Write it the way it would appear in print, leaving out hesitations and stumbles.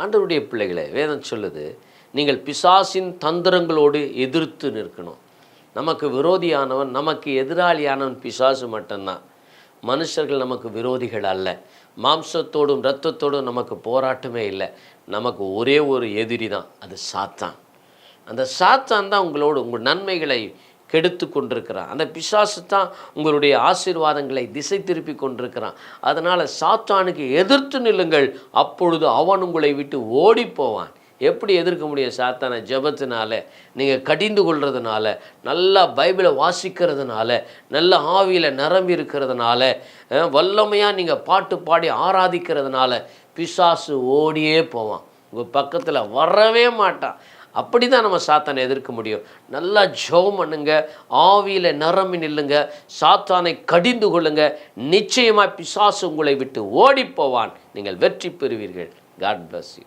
ஆண்டவருடைய பிள்ளைகளை வேதம் சொல்லுது, நீங்கள் பிசாசின் தந்திரங்களோடு எதிர்த்து நிற்கணும். நமக்கு விரோதியானவன், நமக்கு எதிராளியானவன் பிசாசு மட்டும்தான். மனுஷர்கள் நமக்கு விரோதிகள் அல்ல. மாம்சத்தோடும் இரத்தத்தோடும் நமக்கு போராட்டமே இல்லை. நமக்கு ஒரே ஒரு எதிரி தான், அது சாத்தான். அந்த சாத்தான் தான் உங்கள் நன்மைகளை கெடுத்து கொண்டிருக்கிறான். அந்த பிசாசு தான் உங்களுடைய ஆசீர்வாதங்களை திசை திருப்பி கொண்டிருக்கிறான். அதனால் சாத்தானுக்கு எதிர்த்து நில்லுங்கள், அப்பொழுது அவன் உங்களை விட்டு ஓடி போவான். எப்படி எதிர்க்க முடியும் சாத்தானை? ஜெபத்தினால, நீங்கள் கடிந்து கொள்றதுனால, நல்லா பைபிளை வாசிக்கிறதுனால, நல்ல ஆவியில் நிரம்பி இருக்கிறதுனால, வல்லமையாக நீங்கள் பாட்டு பாடி ஆராதிக்கிறதுனால பிசாசு ஓடியே போவான், உங்கள் பக்கத்தில் வரவே மாட்டான். அப்படி தான் நம்ம சாத்தானை எதிர்க்க முடியும். நல்லா ஜெபம் பண்ணுங்க, ஆவியில் நிரம்பி நில்லுங்க, சாத்தானை கடிந்து கொள்ளுங்க. நிச்சயமாக பிசாசு உங்களை விட்டு ஓடி போவான். நீங்கள் வெற்றி பெறுவீர்கள். God bless you.